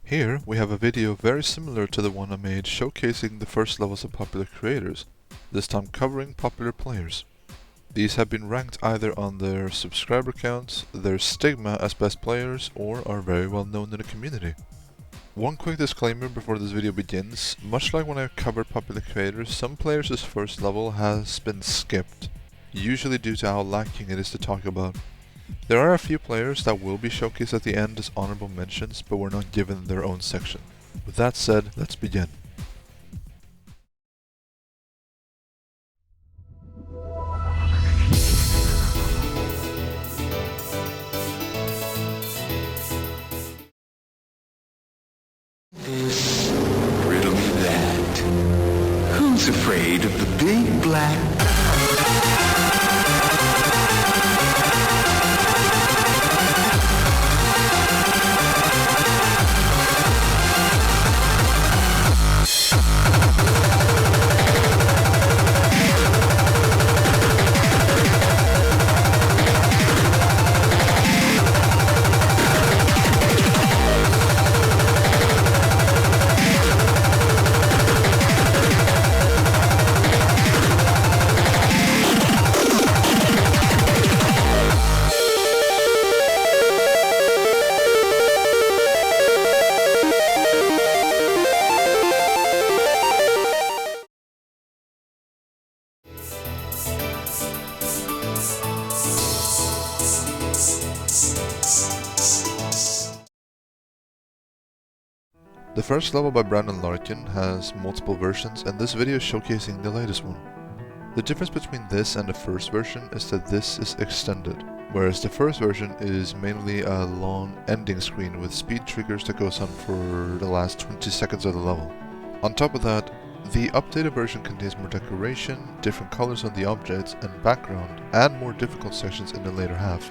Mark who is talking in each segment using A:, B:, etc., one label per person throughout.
A: Here we have a video very similar to the one I made showcasing the first levels of popular creators, this time covering popular players. These have been ranked either on their subscriber counts, their stigma as best players, or are very well known in the community. One quick disclaimer before this video begins: much like when I covered popular creators, some players' first level has been skipped, usually due to how lacking it is to talk about. There are a few players that will be showcased at the end as honorable mentions, but were not given their own section. With that said, let's begin.
B: Riddle me that. Who's afraid of the big black...
A: The first level by Brandon Larkin has multiple versions, and this video is showcasing the latest one. The difference between this and the first version is that this is extended, whereas the first version is mainly a long ending screen with speed triggers that goes on for the last 20 seconds of the level. On top of that, the updated version contains more decoration, different colors on the objects and background, and more difficult sections in the later half.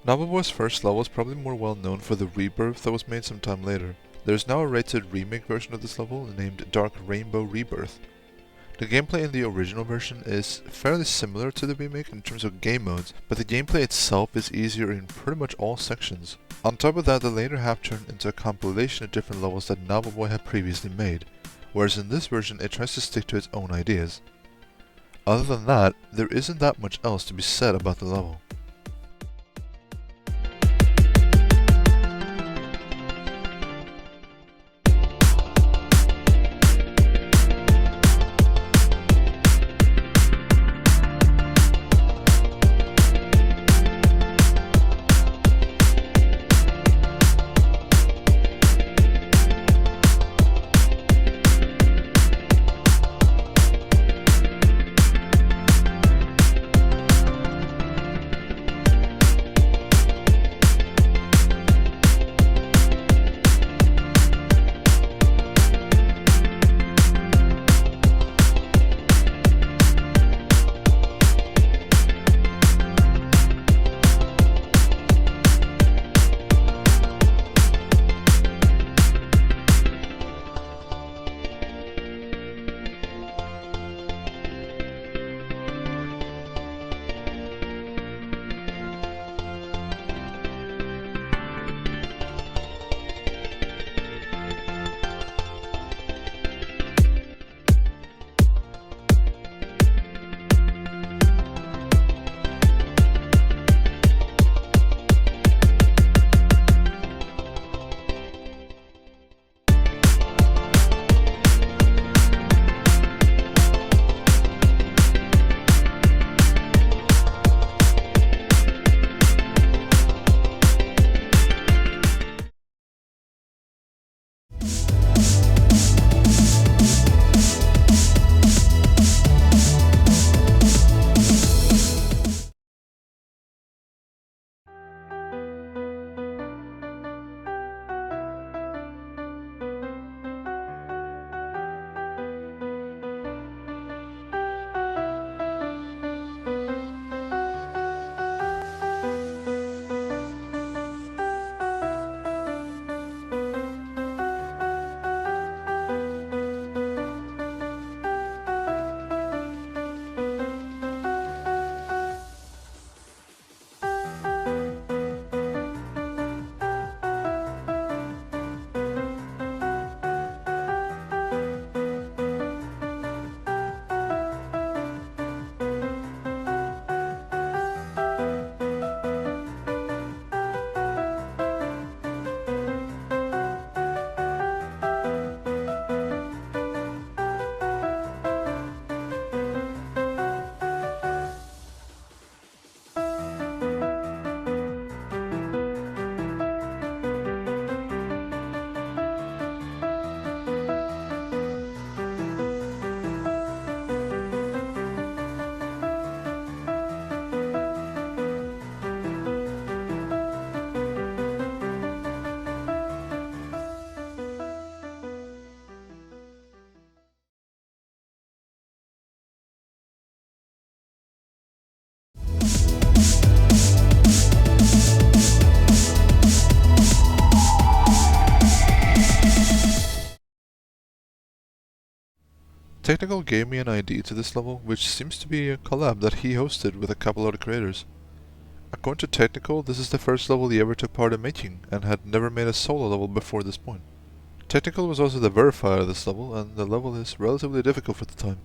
A: Novelboy's first level is probably more well known for the rebirth that was made some time later. There is now a rated remake version of this level named Dark Rainbow Rebirth. The gameplay in the original version is fairly similar to the remake in terms of game modes, but the gameplay itself is easier in pretty much all sections. On top of that, the later half turned into a compilation of different levels that Novelboy had previously made, whereas in this version it tries to stick to its own ideas. Other than that, there isn't that much else to be said about the level. Technical gave me an idea to this level, which seems to be a collab that he hosted with a couple other creators. According to Technical, this is the first level he ever took part in making, and had never made a solo level before this point. Technical was also the verifier of this level, and the level is relatively difficult for the time.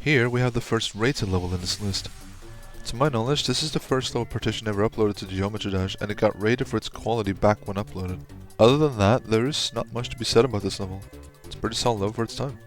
A: Here we have the first rated level in this list. To my knowledge, this is the first level partition ever uploaded to Geometry Dash, and it got rated for its quality back when uploaded. Other than that, there is not much to be said about this level. It's a pretty solid level for its time.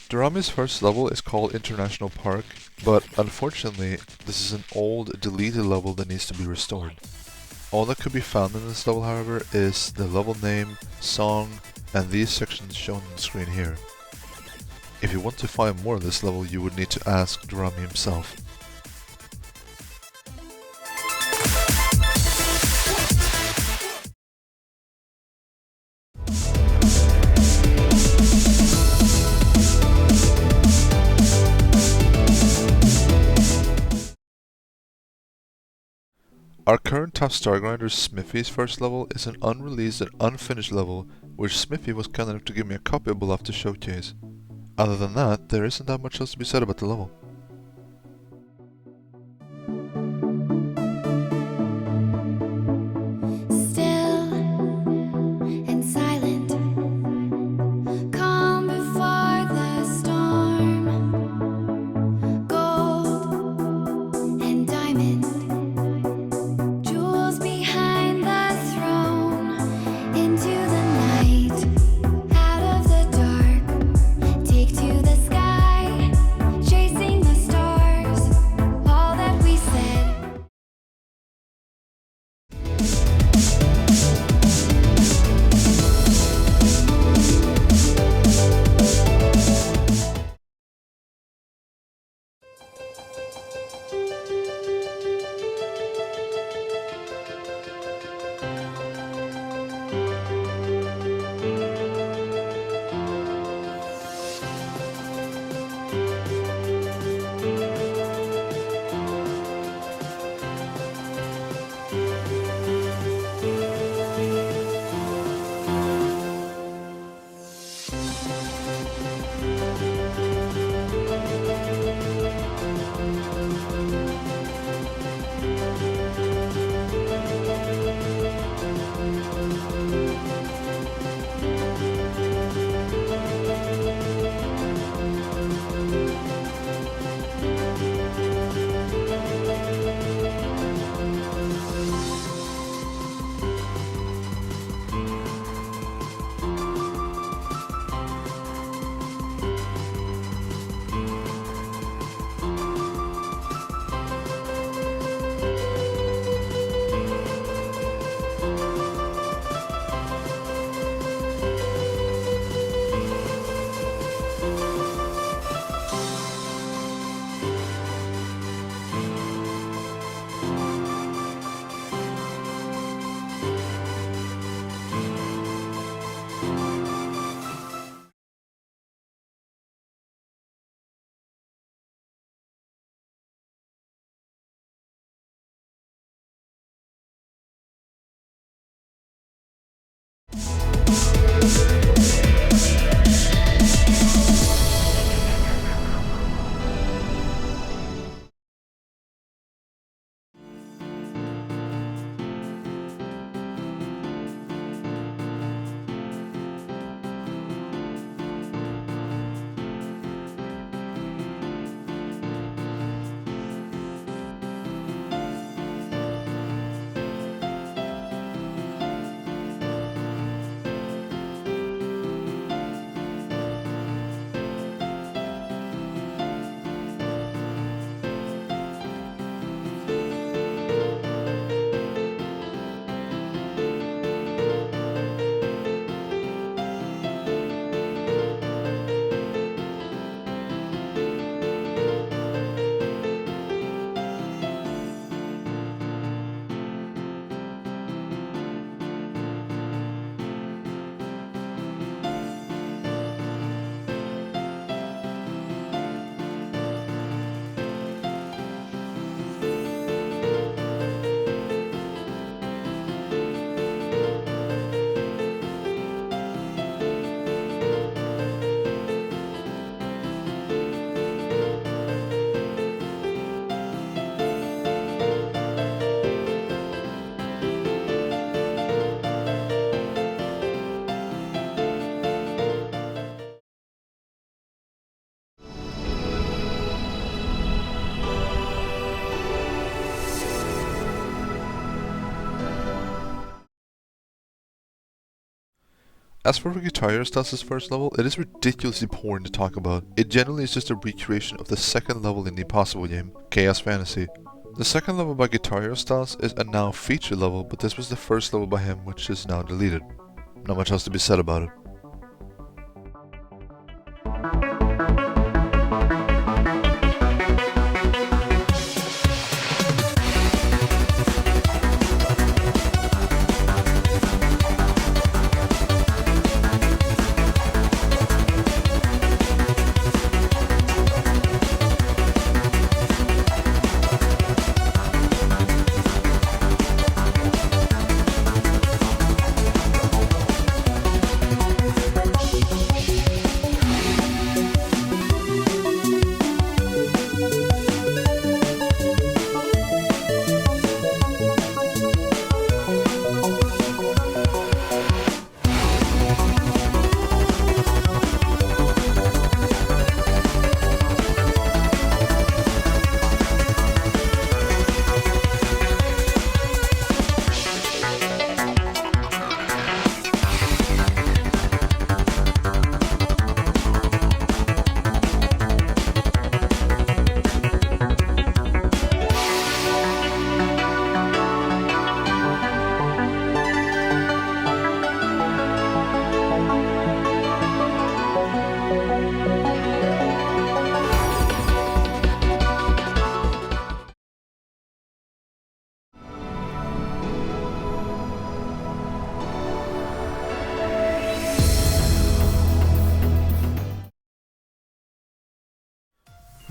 A: Durami's first level is called International Park, but unfortunately, this is an old, deleted level that needs to be restored. All that could be found in this level, however, is the level name, song, and these sections shown on the screen here. If you want to find more of this level, you would need to ask Durami himself. Our current top star grinder, Smithy's first level, is an unreleased and unfinished level, which Smithy was kind enough to give me a copy of below to showcase. Other than that, there isn't that much else to be said about the level.
C: Chasing
A: As for Guitar Stas' first level, it is ridiculously boring to talk about. It generally is just a recreation of the second level in the Impossible game, Chaos Fantasy. The second level by Guitar Stas is a now feature level, but this was the first level by him, which is now deleted. Not much else to be said about it.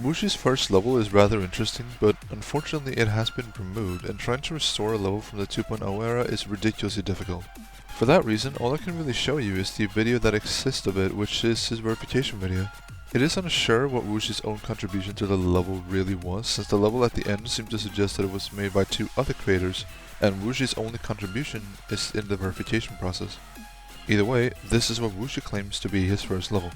A: Wushi's first level is rather interesting, but unfortunately it has been removed, and trying to restore a level from the 2.0 era is ridiculously difficult. For that reason, all I can really show you is the video that exists of it, which is his verification video. It is unsure what Wushi's own contribution to the level really was, since the level at the end seemed to suggest that it was made by 2 other creators, and Wushi's only contribution is in the verification process. Either way, this is what Wushi claims to be his first level.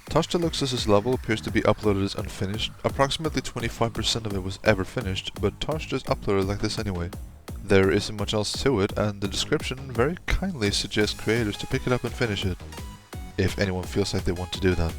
A: Tosh Deluxe's level appears to be uploaded as unfinished. Approximately 25% of it was ever finished, but Tosh just uploaded like this anyway. There isn't much else to it, and the description very kindly suggests creators to pick it up and finish it, if anyone feels like they want to do that.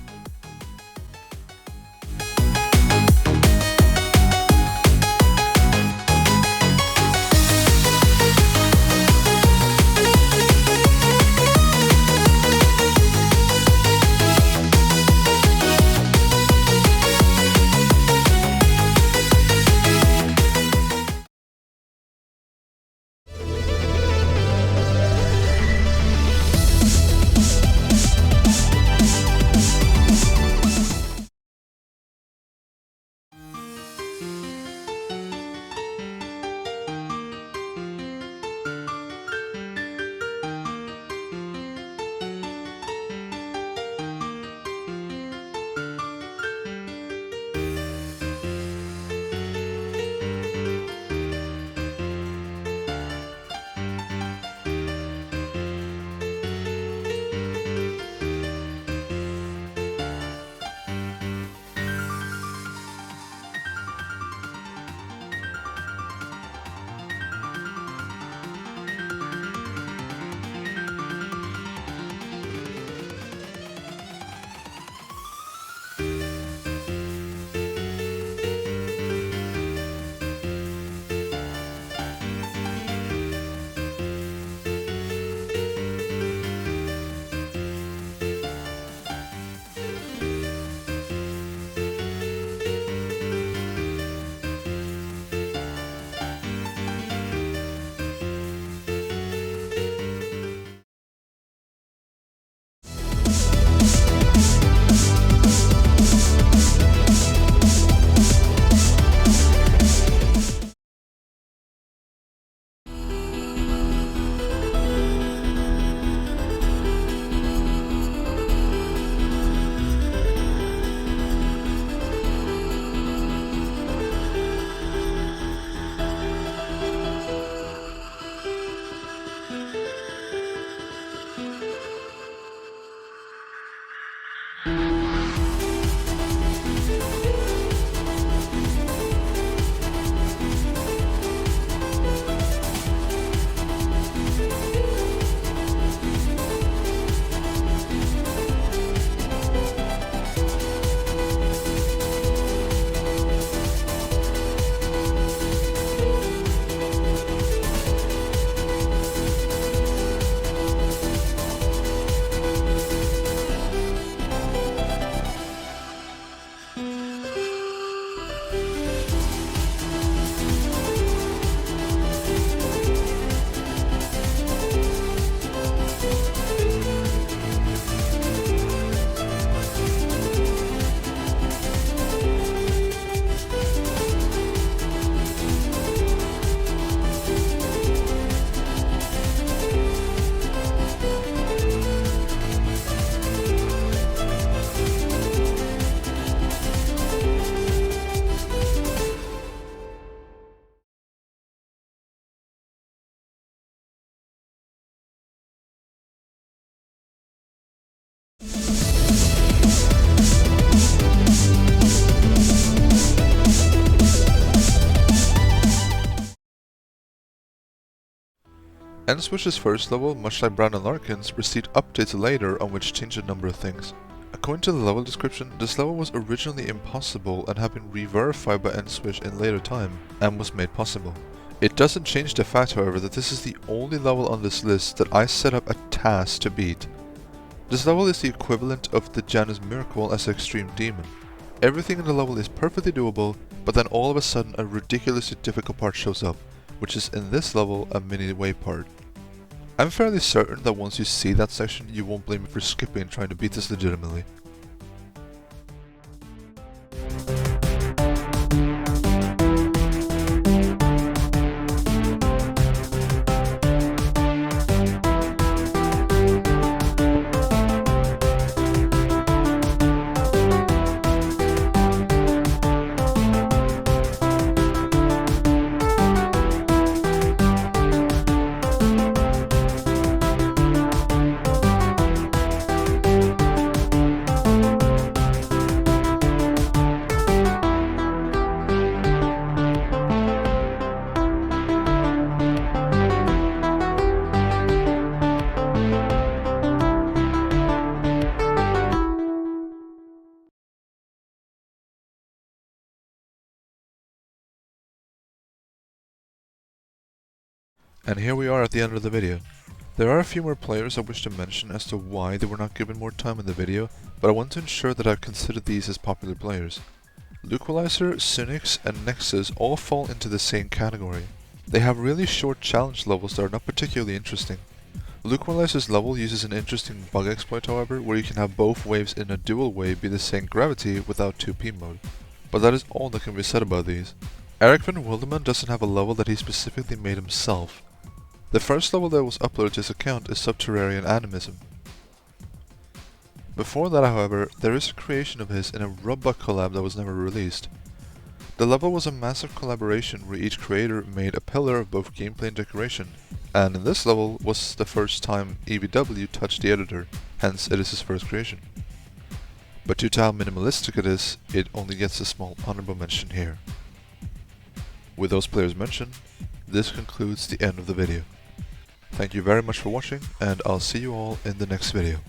A: N-Switch's first level, much like Brown and Larkin's, received updates later on which changed a number of things. According to the level description, this level was originally impossible and had been re-verified by N-Switch in later time, and was made possible. It doesn't change the fact, however, that this is the only level on this list that I set up a task to beat. This level is the equivalent of the Janus Miracle as Extreme Demon. Everything in the level is perfectly doable, but then all of a sudden a ridiculously difficult part shows up, which is in this level a mini-way part. I'm fairly certain that once you see that section, you won't blame me for skipping and trying to beat this legitimately. And here we are at the end of the video. There are a few more players I wish to mention as to why they were not given more time in the video, but I want to ensure that I've considered these as popular players. Luqualizer, Synix, and Nexus all fall into the same category. They have really short challenge levels that are not particularly interesting. Luqualizer's level uses an interesting bug exploit, however, where you can have both waves in a dual wave be the same gravity without 2p mode. But that is all that can be said about these. Eric van Wilderman doesn't have a level that he specifically made himself. The first level that was uploaded to his account is Subterranean Animism. Before that, however, there is a creation of his in a Rubba collab that was never released. The level was a massive collaboration where each creator made a pillar of both gameplay and decoration, and in this level was the first time EVW touched the editor, hence it is his first creation. But due to how minimalistic it is, it only gets a small honorable mention here. With those players mentioned, this concludes the end of the video. Thank you very much for watching, and I'll see you all in the next video.